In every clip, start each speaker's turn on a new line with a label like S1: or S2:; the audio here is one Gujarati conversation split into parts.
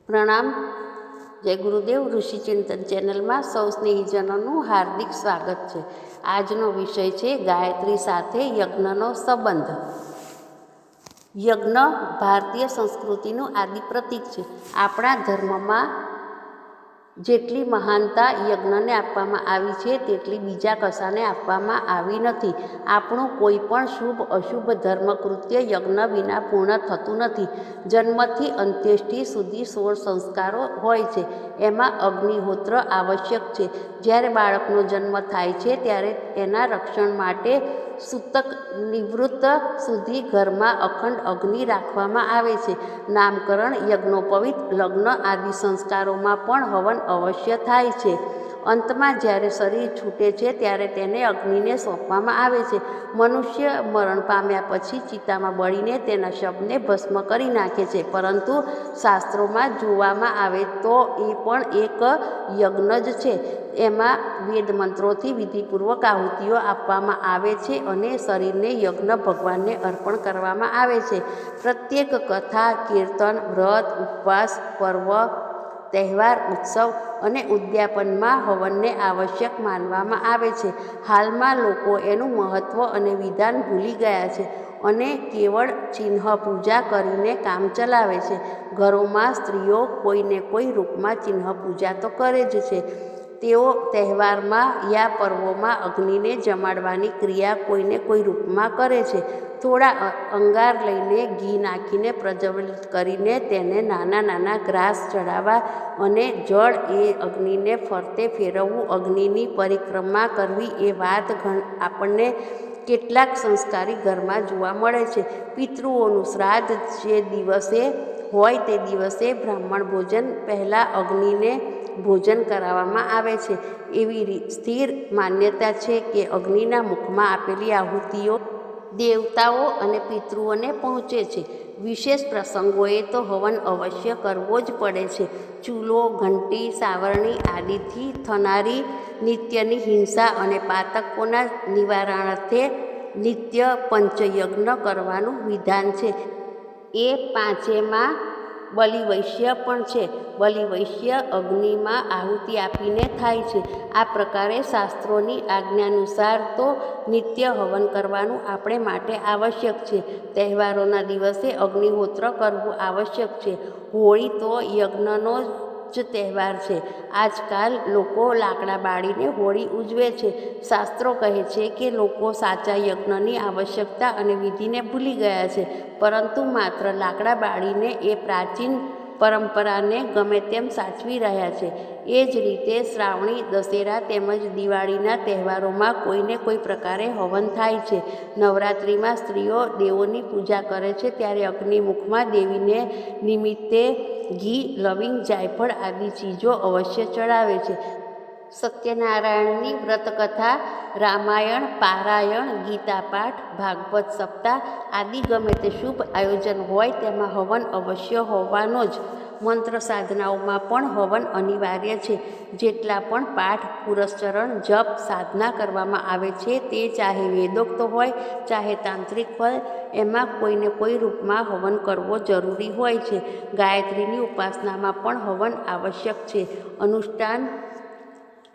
S1: પ્રણામ. જય ગુરુદેવ. ઋષિચિંતન ચેનલમાં સૌ સ્નેહીજનોનું હાર્દિક સ્વાગત છે. આજનો વિષય છે ગાયત્રી સાથે યજ્ઞનો સંબંધ. યજ્ઞ ભારતીય સંસ્કૃતિનું આદિ પ્રતીક છે. આપણા ધર્મમાં જેટલી મહાનતા યજ્ઞને આપવામાં આવી છે તેટલી બીજા કશાને આપવામાં આવી નથી. આપણું કોઈ પણ શુભ અશુભ ધર્મકૃત્ય યજ્ઞ વિના પૂર્ણ થતું નથી. જન્મથી અંત્યેષ્ટિ સુધી 16 સંસ્કારો હોય છે. એમાં અગ્નિહોત્ર આવશ્યક છે. જ્યારે બાળકનો જન્મ થાય છે ત્યારે એના રક્ષણ માટે સૂતક નિવૃત્ત સુધી ઘરમાં અખંડ અગ્નિ રાખવામાં આવે છે. નામકરણ, યજ્ઞોપવિત, લગ્ન આદિ સંસ્કારોમાં પણ હવન અવશ્ય થાય છે. અંતમાં જ્યારે શરીર છૂટે છે ત્યારે તેને અગ્નિને સોંપવામાં આવે છે. મનુષ્ય મરણ પામ્યા પછી ચિતામાં બળીને તેના શબને ભસ્મ કરી નાખે છે, પરંતુ શાસ્ત્રોમાં જોવામાં આવે તો એ પણ એક યજ્ઞ જ છે. એમાં વેદ મંત્રોથી વિધિપૂર્વક આહુતિઓ આપવામાં આવે છે અને શરીરને યજ્ઞ ભગવાનને અર્પણ કરવામાં આવે છે. પ્રત્યેક કથા, કીર્તન, વ્રત, ઉપવાસ, પર્વ, તહેવાર, ઉત્સવ અને ઉદ્યાપનમાં હવનને આવશ્યક માનવામાં આવે છે. હાલમાં લોકો એનું મહત્ત્વ અને વિધાન ભૂલી ગયા છે અને કેવળ ચિહ્ન પૂજા કરીને કામ ચલાવે છે. ઘરોમાં સ્ત્રીઓ કોઈને કોઈ રૂપમાં ચિહ્ન પૂજા તો કરે જ છે. તેઓ તહેવારમાં યા પર્વોમાં અગ્નિને જમાડવાની ક્રિયા કોઈને કોઈ રૂપમાં કરે છે. થોડા અંગાર લઈને ઘી નાખીને પ્રજ્વલિત કરીને તેને નાના નાના ગ્રાસ ચડાવવા અને જળ એ અગ્નિને ફરતે ફેરવવું, અગ્નિની પરિક્રમા કરવી એ વાત આપણને કેટલાક સંસ્કારી ઘરમાં જોવા મળે છે. પિતૃઓનું શ્રાદ્ધ જે દિવસે હોય તે દિવસે બ્રાહ્મણ ભોજન પહેલાં અગ્નિને ભોજન કરાવવામાં આવે છે. એવી સ્થિર માન્યતા છે કે અગ્નિના મુખમાં આપેલી આહુતિઓ દેવતાઓ અને પિતૃઓને પહોંચે છે. વિશેષ પ્રસંગોએ તો હવન અવશ્ય કરવો જ પડે છે. ચૂલો, ઘંટી, સાવરણી આદિથી થનારી નિત્યની હિંસા અને પાતકોના નિવારણાર્થે નિત્ય પંચયજ્ઞ કરવાનું વિધાન છે. એ પાંચેમાં બલિવૈશ્ય પણ છે. બલિવૈશ્ય અગ્નિમાં આહુતિ આપીને થાય છે. આ પ્રકારે શાસ્ત્રોની આજ્ઞાનુસાર તો નિત્ય હવન કરવાનું આપણે માટે આવશ્યક છે. તહેવારોના દિવસે અગ્નિહોત્ર કરવું આવશ્યક છે. હોળી તો યજ્ઞનો જ તહેવાર છે. આજકાલ લોકો લાકડા બાળીને હોળી ઉજવે છે. શાસ્ત્રો કહે છે કે લોકો સાચા યજ્ઞની આવશ્યકતા અને વિધિને ભૂલી ગયા છે, પરંતુ માત્ર લાકડા બાળીને એ પ્રાચીન પરંપરાને ગમે તેમ સાચવી રહ્યા છે. એ જ રીતે શ્રાવણી, દશેરા તેમજ દિવાળીના તહેવારોમાં કોઈને કોઈ પ્રકારે હવન થાય છે. નવરાત્રિમાં સ્ત્રીઓ દેવોની પૂજા કરે છે ત્યારે અગ્નિમુખમાં દેવીને નિમિત્તે ઘી, લવિંગ, જાયફળ આદિ ચીજો અવશ્ય ચડાવે છે. સત્યનારાયણની વ્રતકથા, રામાયણ પારાયણ, ગીતાપાઠ, ભાગવત સપ્તાહ આદિ ગમે તે શુભ આયોજન હોય તેમાં હવન અવશ્ય હોવાનો જ. મંત્ર સાધનાઓમાં પણ હવન અનિવાર્ય છે. જેટલા પણ પાઠ, પુરસ્ચરણ, જપ, સાધના કરવામાં આવે છે તે ચાહે વેદોક્ત હોય ચાહે તાંત્રિક હોય, એમાં કોઈને કોઈ રૂપમાં હવન કરવો જરૂરી હોય છે. ગાયત્રીની ઉપાસનામાં પણ હવન આવશ્યક છે. અનુષ્ઠાન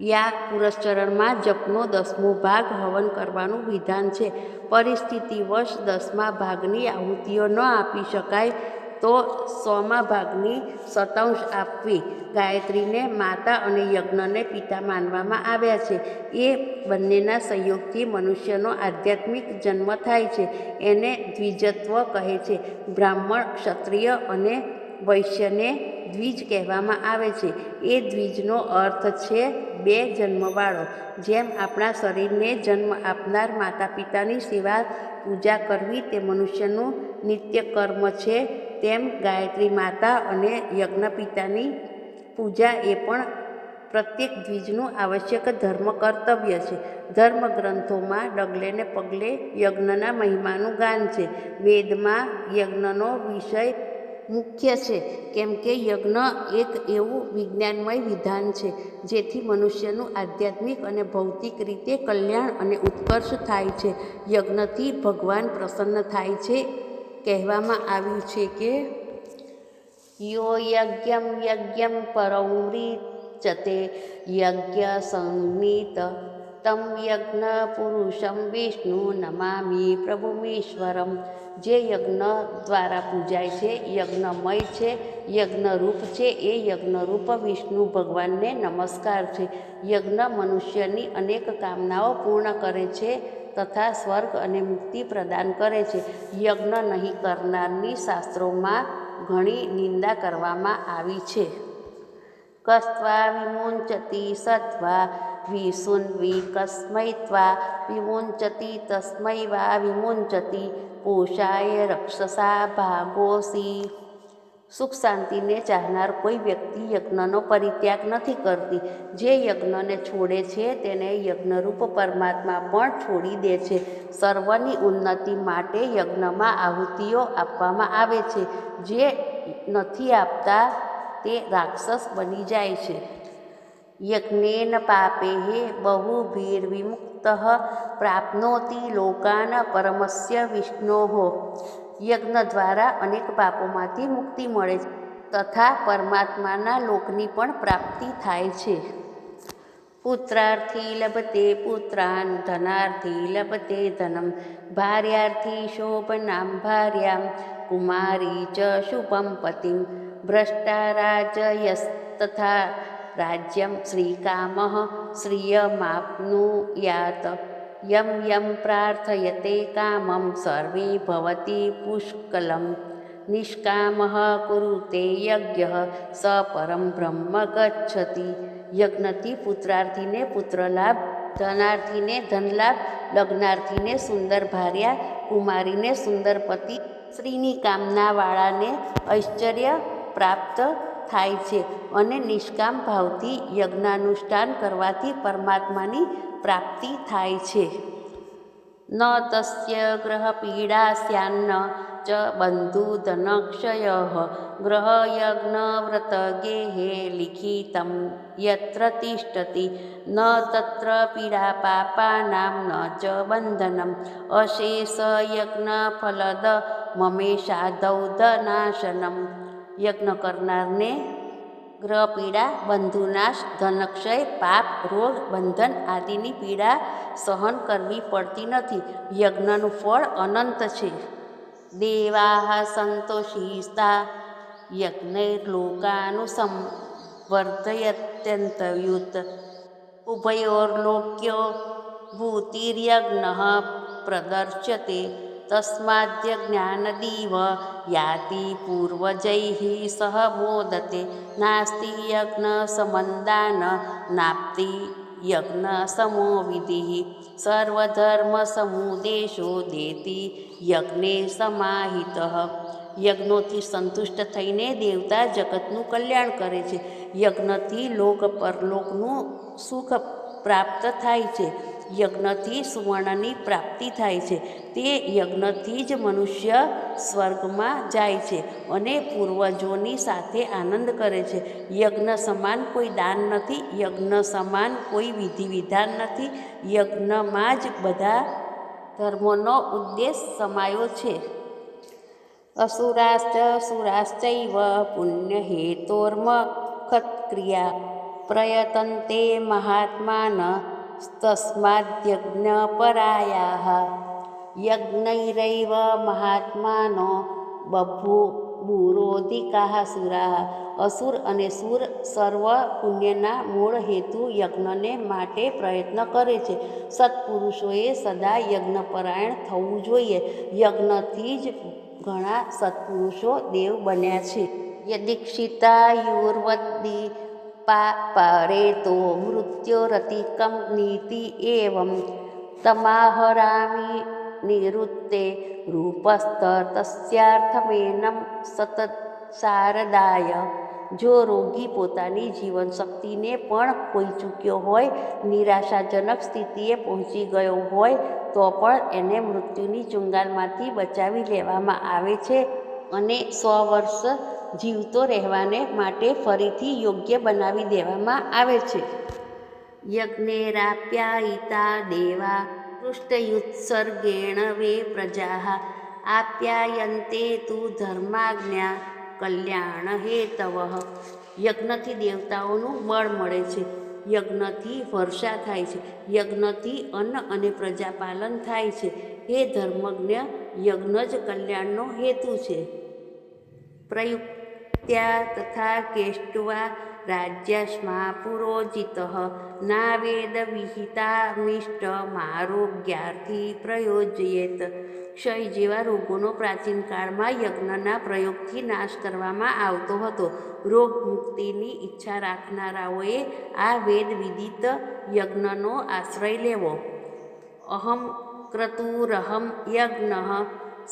S1: યા પુરસ્ચરણમાં જપનો 10મો ભાગ હવન કરવાનું વિધાન છે. પરિસ્થિતિવશ 10મા ભાગની આહુતિઓ ન આપી શકાય તો 100મા ભાગની શતાંશ આપવી. ગાયત્રીને માતા અને યજ્ઞને પિતા માનવામાં આવ્યા છે. એ બંનેના સંયોગથી મનુષ્યનો આધ્યાત્મિક જન્મ થાય છે. એને દ્વિજત્વ કહે છે. બ્રાહ્મણ, ક્ષત્રિય અને વૈશ્યને દ્વિજ કહેવામાં આવે છે. એ દ્વિજનો અર્થ છે બે જન્મવાળો. જેમ આપણા શરીરને જન્મ આપનાર માતા પિતાની સેવા પૂજા કરવી તે મનુષ્યનું નિત્ય કર્મ છે, તેમ ગાયત્રી માતા અને યજ્ઞપિતાની પૂજા એ પણ પ્રત્યેક દ્વિજનું આવશ્યક ધર્મ કર્તવ્ય છે. ધર્મગ્રંથોમાં ડગલે ને પગલે યજ્ઞના મહિમાનું ગાન છે. વેદમાં યજ્ઞનો વિષય મુખ્ય છે, કેમ કે યજ્ઞ એક એવું વિજ્ઞાનમય વિધાન છે જેથી મનુષ્યનું આધ્યાત્મિક અને ભૌતિક રીતે કલ્યાણ અને ઉત્કર્ષ થાય છે. યજ્ઞથી ભગવાન પ્રસન્ન થાય છે. કહેવામાં આવ્યું છે કે यो यज्ञं यज्ञं परमृच्यते यज्ञसंहित तं યજ્ઞપુરુષમ વિષ્ણુ નમામિ પ્રભુમીશ્વરમ. જે યજ્ઞ દ્વારા પૂજાય છે, યજ્ઞમય છે, યજ્ઞરૂપ છે, એ યજ્ઞરૂપ વિષ્ણુ ભગવાનને નમસ્કાર છે. યજ્ઞ મનુષ્યની અનેક કામનાઓ પૂર્ણ કરે છે તથા સ્વર્ગ અને મુક્તિ પ્રદાન કરે છે. યજ્ઞ નહીં કરનારની શાસ્ત્રોમાં ઘણી નિંદા કરવામાં આવી છે. કસ્ત્વા વિમુંચતિ સત્વા વિસુન્વી કસ્મૈત્વા વિમુંચતિ તસ્મૈ વા વિમુંચતિ પોષાય રક્ષસા ભાગોસી. સુખ શાંતિને ચાહનાર કોઈ વ્યક્તિ યજ્ઞનો પરિત્યાગ નથી કરતી. જે યજ્ઞને છોડે છે તેને યજ્ઞરૂપ પરમાત્મા પણ છોડી દે છે. સર્વની ઉન્નતિ માટે યજ્ઞમાં આહુતિઓ આપવામાં આવે છે. જે નથી આપતા તે રાક્ષસ બની જાય છે. યજ્ઞેન પાપેઃ બહુભીર્વિમુક્તઃ પ્રાપ્નોતિ લોકાન પરમસ્ય વિષ્ણોઃ. યજ્ઞ દ્વારા અનેક પાપોમાંથી મુક્તિ મળે છે તથા પરમાત્માના લોકની પણ પ્રાપ્તિ થાય છે. પુત્રાર્થી લભતે પુત્રાન ધનાર્થી લભતે ધનમ ભાર્યાર્થી શોભનામ ભાર્યામ કુમારી ચ શુભમ પતિમ ભ્રષ્ટા રાજયસ્તથા રાજ્યમ શ્રીકામઃ શ્રિયમાપ્નુયાત યમ યમ પ્રાર્થયતે કામં સર્વે ભવતિ પુષ્કલમ નિષ્કામઃ કુરુતે યજ્ઞઃ સ પરમ બ્રહ્મ ગચ્છતિ. યજ્ઞથી પુત્રાર્થીને પુત્રલાભ, ધનાર્થીને ધનલાભ, લગ્નાર્થીને સુંદર ભાર્યા, કુમારીને સુંદર પતિ, સ્ત્રીની કામનાવાળાને ઐશ્વર્ય પ્રાપ્ત થાય છે અને નિષ્કામ ભાવથી યજ્ઞાનુષ્ઠાન કરવાથી પરમાત્માની પ્રાપ્તિ થાય છે. ન તસ્ય ગ્રહ પીડા સ્યાન્ન ચ બંધુધનક્ષયઃ ગ્રહ યજ્ઞ વ્રત ગેહે લિખિતમ યત્ર તિષ્ઠતિ ન તત્ર પીડા પાપાનામ ન ચ બંધનમ અશેષ યજ્ઞ ફલદ મમેશાદૌધનાશનમ. યજ્ઞ કરનારને ગ્રહ પીડા, બંધુનાશ, ધનક્ષય, પાપ, રોગ, બંધન આદિની પીડા સહન કરવી પડતી નથી. યજ્ઞનું ફળ અનંત છે. દેવાઃ સંતોષિસ્તા યજ્ઞૈર્લોકાનુસંવર્ધયત્યંતયુત ઉભયોર્લોક્યો ભૂતિર્યજ્ઞઃ પ્રદર્શ્યતે તસ્માદ્યજ્ઞાનદીવ યાતિ પૂર્વજૈઃ સહ મોદતે નાસ્તિ યજ્ઞ સમંદાન નાપ્તિ યજ્ઞ સમો વિધિઃ સર્વધર્મ સમુદેશો દેતિ યજ્ઞે સમાહિતઃ. યજ્ઞોથી સંતુષ્ટ થઈને દેવતા જગતનું કલ્યાણ કરે છે. યજ્ઞથી લોક પરલોકનું સુખ પ્રાપ્ત થાય છે. યજ્ઞથી સુવર્ણની પ્રાપ્તિ થાય છે. તે યજ્ઞથી જ મનુષ્ય સ્વર્ગમાં જાય છે અને પૂર્વજોની સાથે આનંદ કરે છે. યજ્ઞ સમાન કોઈ દાન નથી. યજ્ઞ સમાન કોઈ વિધિ વિધાન નથી. યજ્ઞમાં જ બધા ધર્મોનો ઉદ્દેશ સમાયો છે. અસુરાશ્ચ સુરાશ્ચૈવ પુણ્યહેતોર્મખત્ક્રિયા પ્રયતન્તે મહાત્માન તસ્માદ્યજ્ઞપરાયાઃ. યજ્ઞૈરૈવ મહાત્માનો બભૂવુરોધિકાઃ સુરાઃ. અસુર અને સુર સર્વ પુણ્યના મૂળ હેતુ યજ્ઞને માટે પ્રયત્ન કરે છે. સત્પુરુષોએ સદા યજ્ઞપરાયણ થવું જોઈએ. યજ્ઞથી જ ઘણા સત્પુરુષો દેવ બન્યા છે. યદીક્ષિતાયુર્વદી પારેતો મૃત્યોરતિકમ નીતિ એવં તમાહરામિ નિરુત્તે રૂપસ્તસ્યાર્થમેનમ સતત શારદાય. જો રોગી પોતાની જીવનશક્તિને પણ ખોઈ ચૂક્યો હોય, નિરાશાજનક સ્થિતિએ પહોંચી ગયો હોય તો પણ એને મૃત્યુની ચુંગાલમાંથી બચાવી લેવામાં આવે છે અને 100 વર્ષ જીવતો રહેવાને માટે ફરીથી યોગ્ય બનાવી દેવામાં આવે છે. યજ્ઞેરાપ્યાયિતા દેવા પૃષ્ઠયુત્સર્ગેણ વે પ્રજાઃ આપ્યાયન્તે તુ ધર્માજ્ઞા કલ્યાણ હેતવ. યજ્ઞથી દેવતાઓનું બળ મળે છે, યજ્ઞથી વર્ષા થાય છે, યજ્ઞથી અન્ન અને પ્રજાપાલન થાય છે. હે ધર્મજ્ઞ, યજ્ઞ જ કલ્યાણનો હેતુ છે. પ્રયુક્ત્યા તથા કેષ્ટવા રાજ્યસ્મા પુરોજિતઃ નાવેદ વિહિતામિષ્ટમારોગ્યાર્થી પ્રયોજયેત. ક્ષય જેવા રોગોનો પ્રાચીન કાળમાં યજ્ઞના પ્રયોગથી નાશ કરવામાં આવતો હતો. રોગ મુક્તિની ઈચ્છા રાખનારાઓએ આ વેદ વિદિત યજ્ઞનો આશ્રય લેવો. અહમ ક્રતુરહમ યજ્ઞ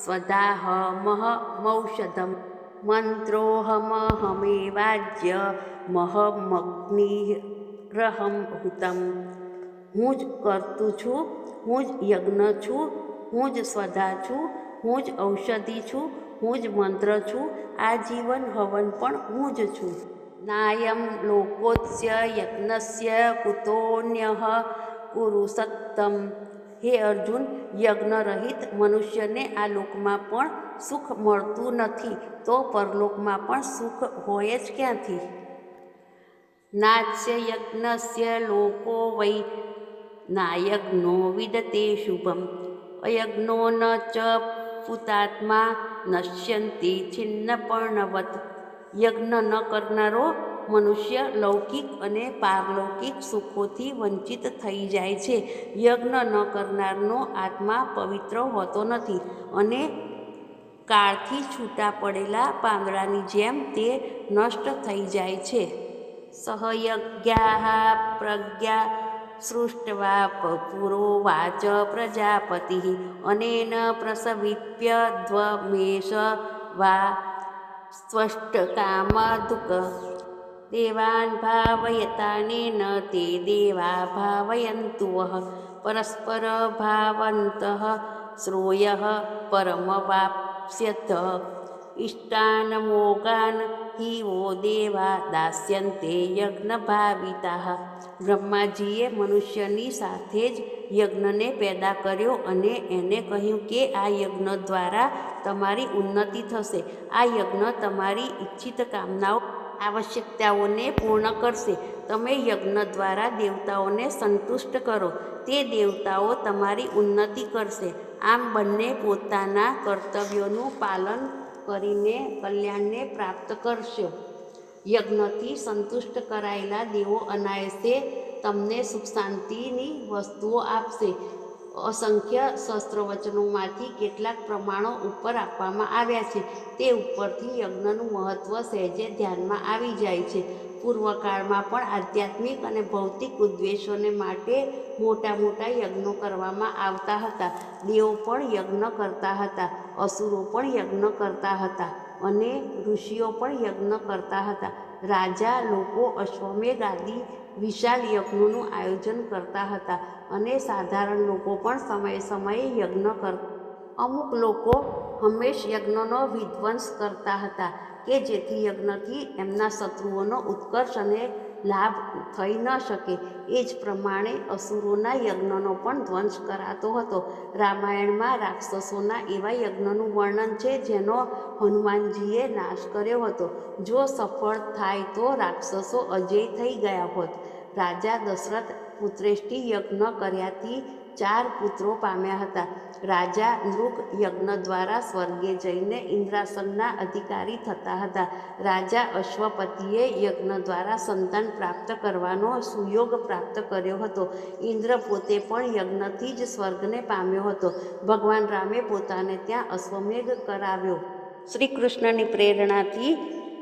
S1: સ્વધાહમહમૌષધમ મંત્રોહમહમેવાજ્ય મહમગ્નિરહમ હુતમ. હું જ કરતું છું, હું જ યજ્ઞ છું, હું જ સ્વધા છું, હું જ ઔષધિ છું, હું જ મંત્ર છું, આજીવન હવન પણ હું જ છું. નાયમ લોકોસ્ય યજ્ઞસ્ય કુતોન્યઃ પુરુષોત્તમ. હે અર્જુન, યજ્ઞ રહિત મનુષ્યને આ લોકમાં પણ સુખ મળતું નથી, તો પરલોકમાં પણ સુખ હોય જ ક્યાંથી? નાસ્ય યજ્ઞસ્ય લોકો વૈ નાયજ્ઞો વિદતે શુભમ. અયજ્ઞો ન ચ પુતાત્મા નશ્યંતિ છિન્નપર્ણવત. યજ્ઞ ન કરનારો મનુષ્ય લૌકિક અને પારલૌકિક સુખોથી વંચિત થઈ જાય છે. યજ્ઞ ન કરનારનો આત્મા પવિત્ર હોતો નથી અને કાળથી છૂટા પડેલા પાંદડાની જેમ તે નષ્ટ થઈ જાય છે. સહયજ્ઞા પ્રજ્ઞા સૃષ્ટવા પુરોવાચ પ્રજાપતિ અનેન પ્રસવિપ્યધ્વમેષ વા સ્વષ્ટકામધુક. દેવાન ભાવયતાનેન તે દેવા ભાવયન્તુ વઃ. પરસ્પર ભાવંતઃ શ્રેયઃ પરમવાપ્સ્યથ. ઇષ્ટાનમોગાન હિ વો દેવા દાસ્યન્તે યજ્ઞભાવિતાઃ. બ્રહ્માજીએ મનુષ્યની સાથે જ યજ્ઞને પેદા કર્યો અને એને કહ્યું કે આ યજ્ઞ દ્વારા તમારી ઉન્નતિ થશે. આ યજ્ઞ તમારી ઈચ્છિત કામનાઓ આવશ્યકતાઓને પૂર્ણ કરશે. તમે યજ્ઞ દ્વારા દેવતાઓને સંતુષ્ટ કરો, તે દેવતાઓ તમારી ઉન્નતિ કરશે. આમ બંને પોતાના કર્તવ્યોનું પાલન કરીને કલ્યાણને પ્રાપ્ત કરશો. યજ્ઞથી સંતુષ્ટ કરાયેલા દેવો અનાયાસે તમને સુખ શાંતિની વસ્તુઓ આપશે. અસંખ્ય શાસ્ત્રવચનોમાંથી કેટલાક પ્રમાણો ઉપર આપવામાં આવ્યા છે, તે ઉપરથી યજ્ઞનું મહત્ત્વ સહેજે ધ્યાનમાં આવી જાય છે. પૂર્વકાળમાં પણ આધ્યાત્મિક અને ભૌતિક ઉદ્દેશોને માટે મોટા મોટા યજ્ઞો કરવામાં આવતા હતા. દેવો પણ યજ્ઞ કરતા હતા, અસુરો પણ યજ્ઞ કરતા હતા અને ઋષિઓ પણ યજ્ઞ કરતા હતા. રાજા લોકો અશ્વમેઘ આદિ વિશાળ યજ્ઞોનું આયોજન કરતા હતા અને સાધારણ લોકો પણ સમયે સમયે યજ્ઞ કરતા. અમુક લોકો હંમેશ યજ્ઞનો વિધ્વંસ કરતા હતા કે જેથી યજ્ઞથી એમના શત્રુઓનો ઉત્કર્ષ અને લાભ થઈ ન શકે. એ જ પ્રમાણે અસુરોના યજ્ઞનો પણ ધ્વંસ કરાતો હતો. રામાયણમાં રાક્ષસોના એવા યજ્ઞનું વર્ણન છે જેનો હનુમાનજીએ નાશ કર્યો હતો. જો સફળ થાય તો રાક્ષસો અજય થઈ ગયા હોત. રાજા દશરથ પુત્રેષ્ટિ યજ્ઞ કર્યાથી 4 પુત્રો પામ્યા હતા. રાજા નૃગ યજ્ઞ દ્વારા સ્વર્ગે જઈને ઇન્દ્રાસનના અધિકારી થતા હતા. રાજા અશ્વપતિએ યજ્ઞ દ્વારા સંતાન પ્રાપ્ત કરવાનો સુયોગ પ્રાપ્ત કર્યો હતો. ઇન્દ્ર પોતે પણ યજ્ઞથી જ સ્વર્ગને પામ્યો હતો. ભગવાન રામે પોતાને ત્યાં અશ્વમેઘ કરાવ્યો. શ્રી કૃષ્ણની પ્રેરણાથી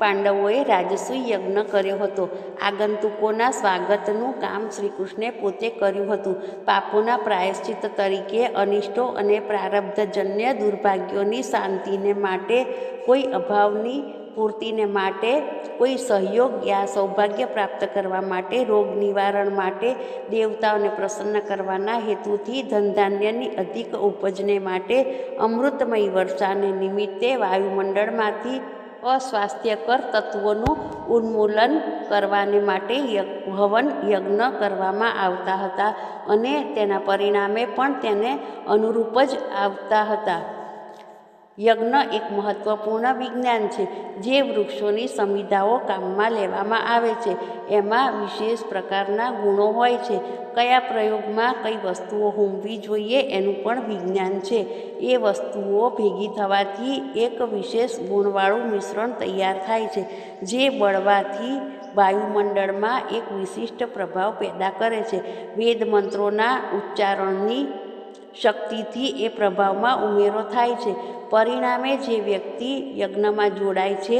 S1: પાંડવોએ રાજસૂય યજ્ઞ કર્યો હતો. આગંતુકોના સ્વાગતનું કામ શ્રીકૃષ્ણે પોતે કર્યું હતું. પાપોના પ્રાયશ્ચિત તરીકે અનિષ્ટો અને પ્રારબ્ધજન્ય દુર્ભાગ્યોની શાંતિને માટે, કોઈ અભાવની પૂર્તિને માટે, કોઈ સહયોગ યા સૌભાગ્ય પ્રાપ્ત કરવા માટે, રોગ નિવારણ માટે, દેવતાઓને પ્રસન્ન કરવાના હેતુથી ધનધાન્યની અધિક ઉપજને માટે, અમૃતમય વર્ષાને નિમિત્તે વાયુમંડળમાંથી અસ્વાસ્થ્યકર તત્વોનું ઉન્મૂલન કરવાને માટે હવન યજ્ઞ કરવામાં આવતા હતા અને તેના પરિણામે પણ તેને અનુરૂપ જ આવતા હતા. યજ્ઞ એક મહત્વપૂર્ણ વિજ્ઞાન છે જે વૃક્ષોની સંવિધાઓ કામમાં લેવામાં આવે છે. એમાં વિશેષ પ્રકારના ગુણો હોય છે. કયા પ્રયોગમાં કઈ વસ્તુઓ હોમવી જોઈએ એનું પણ વિજ્ઞાન છે. એ વસ્તુઓ ભેગી થવાથી એક વિશેષ ગુણવાળું મિશ્રણ તૈયાર થાય છે જે બળવાથી વાયુમંડળમાં એક વિશિષ્ટ પ્રભાવ પેદા કરે છે. વેદ મંત્રોના ઉચ્ચારણની શક્તિથી એ પ્રભાવમાં ઉમેરો થાય છે. પરિણામે જે વ્યક્તિ યજ્ઞમાં જોડાય છે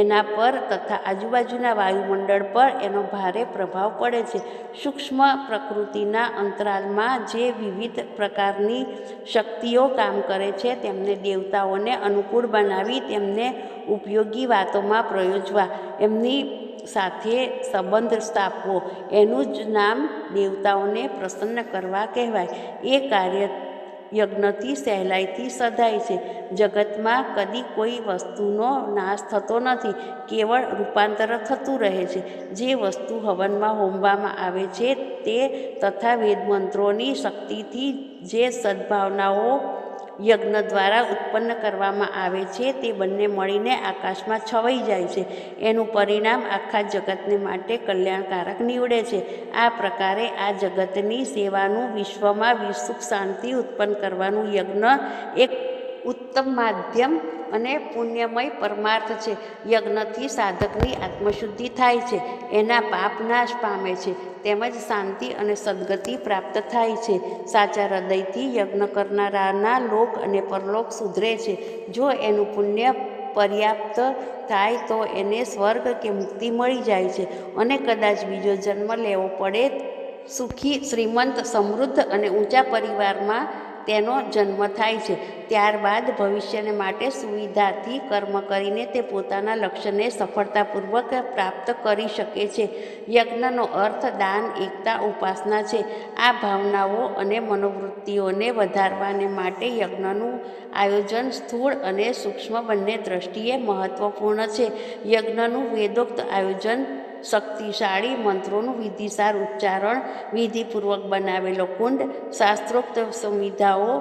S1: એના પર તથા આજુબાજુના વાયુમંડળ પર એનો ભારે પ્રભાવ પડે છે. સૂક્ષ્મ પ્રકૃતિના અંતરાલમાં જે વિવિધ પ્રકારની શક્તિઓ કામ કરે છે તેમને દેવતાઓને અનુકૂળ બનાવી તેમને ઉપયોગી વાતોમાં પ્રયોજવા, એમની સાથે સંબંધ સ્થાપવો, એનું જ નામ દેવતાઓને પ્રસન્ન કરવા કહેવાય. એ કાર્ય યજ્ઞથી સહેલાઈથી સધાય છે. જગતમાં કદી કોઈ વસ્તુનો નાશ થતો નથી, કેવળ રૂપાંતર થતું રહે છે. જે વસ્તુ હવનમાં હોમવામાં આવે છે તે તથા વેદમંત્રોની શક્તિથી જે સદ્ભાવનાઓ યજ્ઞ દ્વારા ઉત્પન્ન કરવામાં આવે છે તે બંને મળીને આકાશમાં છવાઈ જાય છે. એનું પરિણામ આખા જગતને માટે કલ્યાણકારક નીવડે છે. આ પ્રકારે આ જગતની સેવાનું, વિશ્વમાં સુખ શાંતિ ઉત્પન્ન કરવાનું યજ્ઞ એક ઉત્તમ માધ્યમ અને પુણ્યમય પરમાર્થ છે. યજ્ઞથી સાધકની આત્મશુદ્ધિ થાય છે, એના પાપ નાશ પામે છે, તેમજ શાંતિ અને સદગતિ પ્રાપ્ત થાય છે. સાચા હૃદયથી યજ્ઞ કરનારાના લોક અને પરલોક સુધરે છે. જો એનું પુણ્ય પર્યાપ્ત થાય તો એને સ્વર્ગ કે મુક્તિ મળી જાય છે અને કદાચ બીજો જન્મ લેવો પડે સુખી, શ્રીમંત, સમૃદ્ધ અને ઊંચા પરિવારમાં તેનો જન્મ થાય છે. ત્યારબાદ ભવિષ્યને માટે સુવિધાથી કર્મ કરીને તે પોતાના લક્ષ્યને સફળતાપૂર્વક પ્રાપ્ત કરી શકે છે. યજ્ઞનો અર્થ દાન, એકતા, ઉપાસના છે. આ ભાવનાઓ અને મનોવૃત્તિઓને વધારવાને માટે યજ્ઞનું આયોજન સ્થૂળ અને સૂક્ષ્મ બંને દ્રષ્ટિએ મહત્વપૂર્ણ છે. યજ્ઞનું વેદોક્ત આયોજન, શક્તિશાળી મંત્રોનું વિધિસાર ઉચ્ચારણ, વિધિપૂર્વક બનાવેલો કુંડ, શાસ્ત્રોક્ત સંવિધાઓ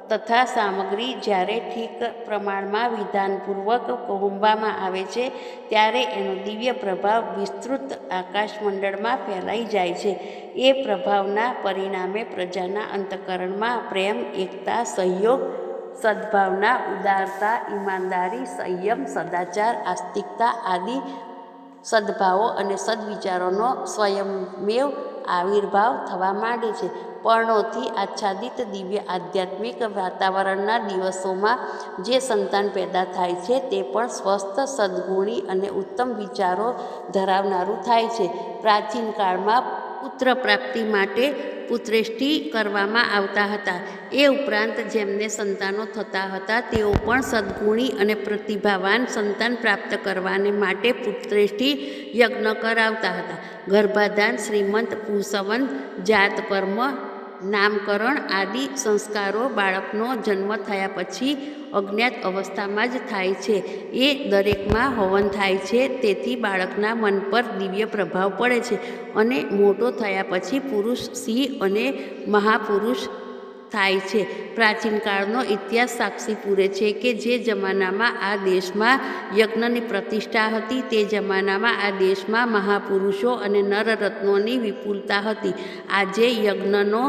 S1: તથા સામગ્રી જ્યારે ઠીક પ્રમાણમાં વિધાનપૂર્વક હોમવામાં આવે છે ત્યારે એનો દિવ્ય પ્રભાવ વિસ્તૃત આકાશમંડળમાં ફેલાઈ જાય છે. એ પ્રભાવના પરિણામે પ્રજાના અંતઃકરણમાં પ્રેમ, એકતા, સહયોગ, સદ્ભાવના, ઉદારતા, ઈમાનદારી, સંયમ, સદાચાર, આસ્તિકતા આદિ સદ્ભાવો અને સદવિચારોનો સ્વયંમેવ આવિર્ભાવ થવા માંડે છે. પર્ણોથી આચ્છાદિત દિવ્ય આધ્યાત્મિક વાતાવરણના દિવસોમાં જે સંતાન પેદા થાય છે તે પણ સ્વસ્થ, સદ્ગુણી અને ઉત્તમ વિચારો ધરાવનારું થાય છે. પ્રાચીન કાળમાં પુત્ર પ્રાપ્તિ માટે પુત્રેષ્ટિ કરવામાં આવતા હતા. એ ઉપરાંત જેમને સંતાનો થતા હતા તેઓ પણ સદ્ગુણી અને પ્રતિભાવાન સંતાન પ્રાપ્ત કરવાને માટે પુત્રેષ્ટિ યજ્ઞ કરાવતા હતા. ગર્ભાધાન, શ્રીમંત, પુંસવન, જાતકર્મ, નામકરણ આદિ સંસ્કારો બાળકનો જન્મ થયા પછી અજ્ઞાત અવસ્થામાં જ થાય છે. એ દરેકમાં હવન થાય છે, તેથી બાળકના મન પર દિવ્ય પ્રભાવ પડે છે અને મોટો થયા પછી પુરુષ, સિંહ અને મહાપુરુષ થાય છે. પ્રાચીન કાળનો ઇતિહાસ સાક્ષી પૂરે છે કે જે જમાનામાં આ દેશમાં યજ્ઞની પ્રતિષ્ઠા હતી તે જમાનામાં આ દેશમાં મહાપુરુષો અને નરરત્નોની વિપુલતા હતી. આજે યજ્ઞનો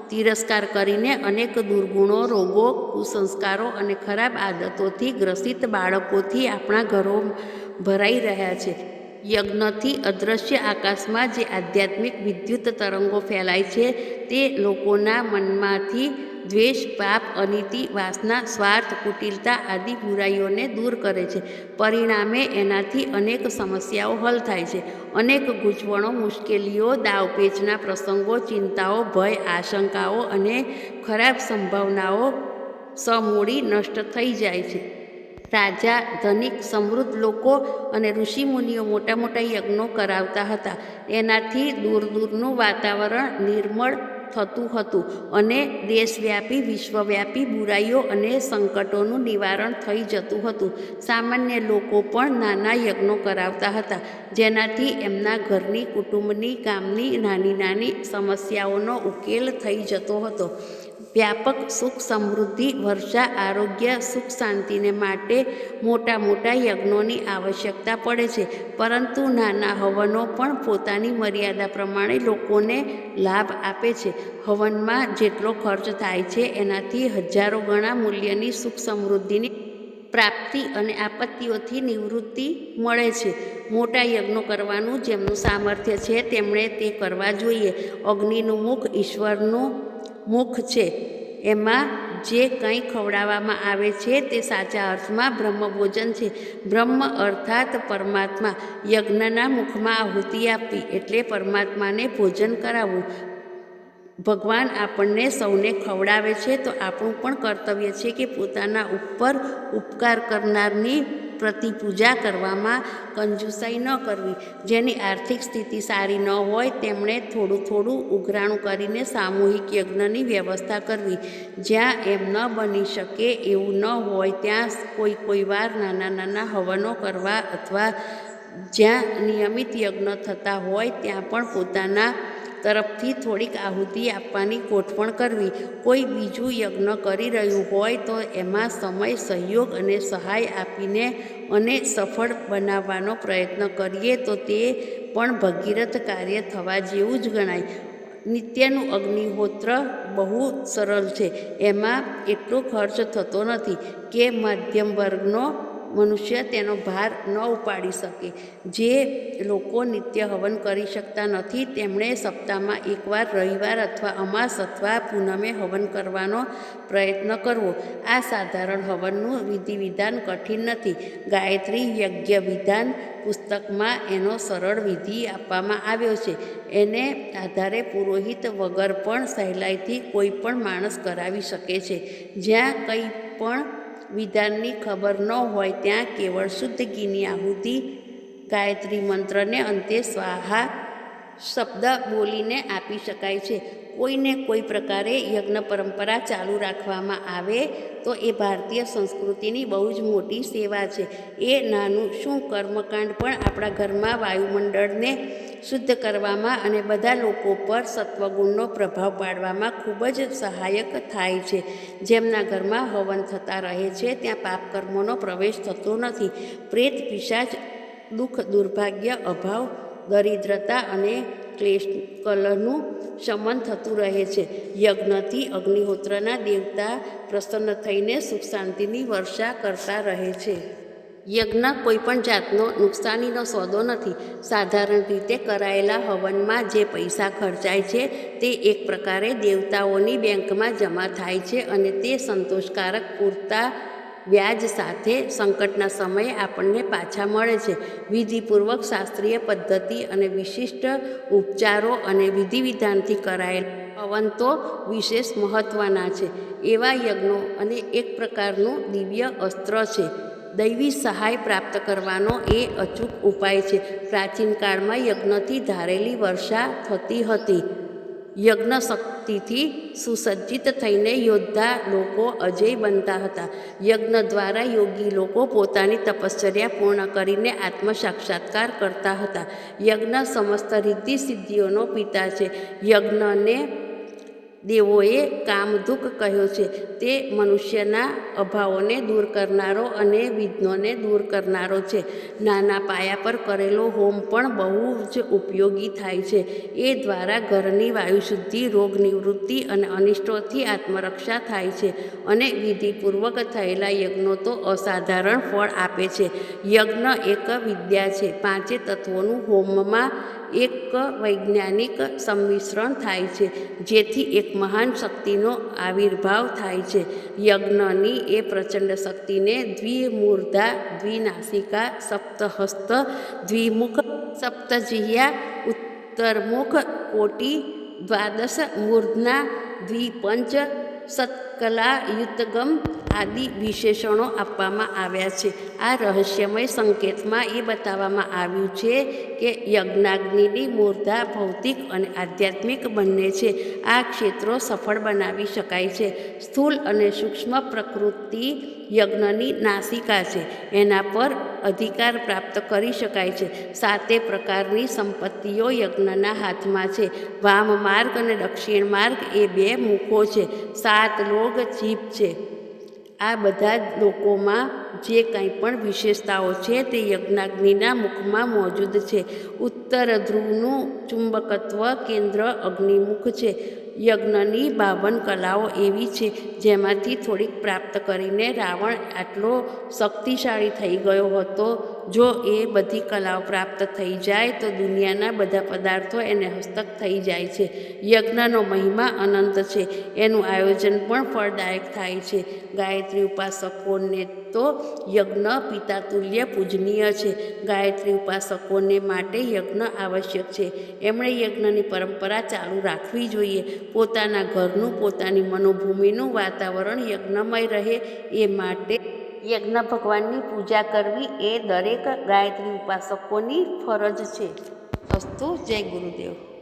S1: તિરસ્કાર કરીને અનેક દુર્ગુણો, રોગો, કુસંસ્કારો અને ખરાબ આદતોથી ગ્રસિત બાળકોથી આપણા ઘરો ભરાઈ રહ્યા છે. યજ્ઞથી અદૃશ્ય આકાશમાં જે આધ્યાત્મિક વિદ્યુત તરંગો ફેલાય છે તે લોકોના મનમાંથી દ્વેષ, પાપ, અનીતિ, વાસના, સ્વાર્થ, કુટિલતા આદિ બુરાઈઓને દૂર કરે છે. પરિણામે એનાથી અનેક સમસ્યાઓ હલ થાય છે. અનેક ગૂંચવણો, મુશ્કેલીઓ, દાવપેચના પ્રસંગો, ચિંતાઓ, ભય, આશંકાઓ અને ખરાબ સંભાવનાઓ સમૂળી નષ્ટ થઈ જાય છે. રાજા, ધનિક, સમૃદ્ધ લોકો અને ઋષિમુનિઓ મોટા મોટા યજ્ઞો કરાવતા હતા. એનાથી દૂર દૂરનું વાતાવરણ નિર્મળ થતું હતું અને દેશવ્યાપી, વિશ્વવ્યાપી બુરાઈઓ અને સંકટોનું નિવારણ થઈ જતું હતું. સામાન્ય લોકો પણ નાના યજ્ઞો કરાવતા હતા જેનાથી એમના ઘરની, કુટુંબની, ગામની નાની નાની સમસ્યાઓનો ઉકેલ થઈ જતો હતો. વ્યાપક સુખ સમૃદ્ધિ વર્ષા આરોગ્ય સુખ શાંતિને માટે મોટા મોટા યજ્ઞોની આવશ્યકતા પડે છે, પરંતુ નાના હવનો પણ પોતાની મર્યાદા પ્રમાણે લોકોને લાભ આપે છે. હવનમાં જેટલો ખર્ચ થાય છે એનાથી હજારો ગણા મૂલ્યની સુખ સમૃદ્ધિની પ્રાપ્તિ અને આપત્તિઓથી નિવૃત્તિ મળે છે. મોટા યજ્ઞો કરવાનું જેમનું સામર્થ્ય છે તેમણે તે કરવા જોઈએ. અગ્નિનું મુખ ઈશ્વરનું મુખ છે. એમાં જે કંઈ ખવડાવવામાં આવે છે તે સાચા અર્થમાં બ્રહ્મભોજન છે. બ્રહ્મ અર્થાત પરમાત્મા. યજ્ઞના મુખમાં આહુતિ આપવી એટલે પરમાત્માને ભોજન કરાવવું. ભગવાન આપણને સૌને ખવડાવે છે તો આપણું પણ કર્તવ્ય છે કે પોતાના ઉપર ઉપકાર કરનારની પ્રતિપૂજા કરવામાં કંજૂસાઈ ન કરવી. જેની આર્થિક સ્થિતિ સારી ન હોય તેમણે થોડું થોડું ઉઘરાણું કરીને સામૂહિક યજ્ઞની વ્યવસ્થા કરવી. જ્યાં એમ ન બની શકે એવું ન હોય ત્યાં કોઈ વાર નાના નાના હવનો કરવા અથવા જ્યાં નિયમિત યજ્ઞ થતા હોય ત્યાં પણ પોતાના તરફથી થોડીક આહુતિ આપવાની ગોઠવણ કરવી. કોઈ બીજું યજ્ઞ કરી રહ્યું હોય તો એમાં સમય, સહયોગ અને સહાય આપીને અને સફળ બનાવવાનો પ્રયત્ન કરીએ તો તે પણ ભગીરથ કાર્ય થવા જેવું જ ગણાય. નિત્યનું અગ્નિહોત્ર બહુ સરળ છે. એમાં એટલો ખર્ચ થતો નથી કે મધ્યમ વર્ગનો મનુષ્ય તેનો ભાર ન ઉપાડી શકે. જે લોકો નિત્ય હવન કરી શકતા નથી તેમણે સપ્તાહમાં એકવાર રવિવાર અથવા અમાસ અથવા પૂનમે હવન કરવાનો પ્રયત્ન કરવો. આ સાધારણ હવનનું વિધિવિધાન કઠિન નથી. ગાયત્રી યજ્ઞ વિધાન પુસ્તકમાં એનો સરળ વિધિ આપવામાં આવ્યો છે. એને આધારે પુરોહિત વગર પણ સહેલાઈથી કોઈ પણ માણસ કરાવી શકે છે. જ્યાં કંઈ પણ વિધાનની ખબર ન હોય ત્યાં કેવળ શુદ્ધ ઘીની આહુતિ ગાયત્રી મંત્રને અંતે સ્વાહા શબ્દ બોલીને આપી શકાય છે. કોઈને કોઈ પ્રકારે યજ્ઞ પરંપરા ચાલુ રાખવામાં આવે તો એ ભારતીય સંસ્કૃતિની બહુ જ મોટી સેવા છે. એ નાનું શું કર્મકાંડ પણ આપણા ઘરમાં વાયુમંડળને શુદ્ધ કરવામાં અને બધા લોકો પર સત્વગુણનો પ્રભાવ પાડવામાં ખૂબ જ સહાયક થાય છે. જેમના ઘરમાં હવન થતા રહે છે ત્યાં પાપ કર્મોનો પ્રવેશ થતો નથી. પ્રેત, પિશાચ, દુઃખ, દુર્ભાગ્ય, અભાવ, દરિદ્રતા અને ક્લેશ કલહનું શમન થતું રહે છે. યજ્ઞથી અગ્નિહોત્રના દેવતા પ્રસન્ન થઈને સુખ શાંતિની વર્ષા કરતા રહે છે. યજ્ઞ કોઈ પણ જાતનો નુકસાનીનો સોદો નથી. સાધારણ રીતે કરાયેલા હવનમાં જે પૈસા ખર્ચાય છે તે એક પ્રકારે દેવતાઓની બેંકમાં જમા થાય છે અને તે સંતોષકારક પૂરતા વ્યાજ સાથે સંકટના સમયે આપણને પાછા મળે છે. વિધિપૂર્વક શાસ્ત્રીય પદ્ધતિ અને વિશિષ્ટ ઉપચારો અને વિધિવિધાનથી કરાયેલ હવન તો વિશેષ મહત્ત્વના છે. એવા યજ્ઞો અને એક પ્રકારનું દિવ્ય અસ્ત્ર છે. દૈવી સહાય પ્રાપ્ત કરવાનો એ અચૂક ઉપાય છે. પ્રાચીન કાળમાં યજ્ઞથી ધારેલી વર્ષા થતી હતી. યજ્ઞ શક્તિથી સુસજ્જિત થઈને યોદ્ધા લોકો અજેય બનતા હતા. યજ્ઞ દ્વારા યોગી લોકો પોતાની તપશ્ચર્યા પૂર્ણ કરીને આત્મ સાક્ષાત્કાર કરતા હતા. યજ્ઞ સમસ્ત રિદ્ધિ સિદ્ધિઓનો પિતા છે. યજ્ઞને દેવોએ કામધુક કહ્યો છે. તે મનુષ્યના અભાવોને દૂર કરનારો અને વિઘ્નોને દૂર કરનારો છે. નાના પાયા પર કરેલો હોમ પણ બહુ જ ઉપયોગી થાય છે. એ દ્વારા ઘરની વાયુશુદ્ધિ, રોગ નિવૃત્તિ અને અનિષ્ટોથી આત્મરક્ષા થાય છે. અને વિધિપૂર્વક થયેલા યજ્ઞો તો અસાધારણ ફળ આપે છે. યજ્ઞ એક વિદ્યા છે. પાંચે તત્વોનું હોમમાં એક વૈજ્ઞાનિક સંમિશ્રણ થાય છે જેથી એક મહાન શક્તિનો આવિર્ભાવ થાય છે. યજ્ઞની એ પ્રચંડ શક્તિને દ્વિમૂર્ધા, દ્વિનાસિકા, સપ્તહસ્ત, દ્વિમુખ, સપ્તજિહ્યા, ઉત્તરમુખ, કોટિ, દ્વાદશ મૂર્ધના, દ્વિપંચ, સત્કલા યુદ્ધગમ આદિ વિશેષણો આપવામાં આવ્યા છે. આ રહસ્યમય સંકેતમાં એ બતાવવામાં આવ્યું છે કે યજ્ઞાગ્નિની મૂર્ધા ભૌતિક અને આધ્યાત્મિક બંને છે. આ ક્ષેત્રો સફળ બનાવી શકાય છે. સ્થૂળ અને સૂક્ષ્મ પ્રકૃતિ યજ્ઞની નાસિકા છે. એના પર અધિકાર પ્રાપ્ત કરી શકાય છે. 7 પ્રકારની સંપત્તિઓ યજ્ઞના હાથમાં છે. વામ માર્ગ અને દક્ષિણ માર્ગ એ 2 મુખો છે. 7 લોક જીભ છે. આ બધા જ લોકોમાં જે કંઈ પણ વિશેષતાઓ છે તે યજ્ઞાગ્નિના મુખમાં મોજૂદ છે. ઉત્તર ધ્રુવનું ચુંબકત્વ કેન્દ્ર અગ્નિમુખ છે. યજ્ઞની 52 કલાઓ એવી છે જેમાંથી થોડીક પ્રાપ્ત કરીને રાવણ આટલો શક્તિશાળી થઈ ગયો હતો. જો એ બધી કલાઓ પ્રાપ્ત થઈ જાય તો દુનિયાના બધા પદાર્થો એને હસ્તક થઈ જાય છે. યજ્ઞનો મહિમા અનંત છે. એનું આયોજન પણ ફળદાયક થાય છે. ગાયત્રી ઉપાસકોને તો યજ્ઞ પિતાતુલ્ય પૂજનીય છે. ગાયત્રી ઉપાસકોને માટે યજ્ઞ આવશ્યક છે. એમણે યજ્ઞની પરંપરા ચાલુ રાખવી જોઈએ. પોતાના ઘરનું, પોતાની મનોભૂમિનું વાતાવરણ યજ્ઞમય રહે એ માટે યજ્ઞ ભગવાનની પૂજા કરવી એ દરેક ગાયત્રી ઉપાસકોની ફરજ છે. અસ્તુ. જય ગુરુદેવ.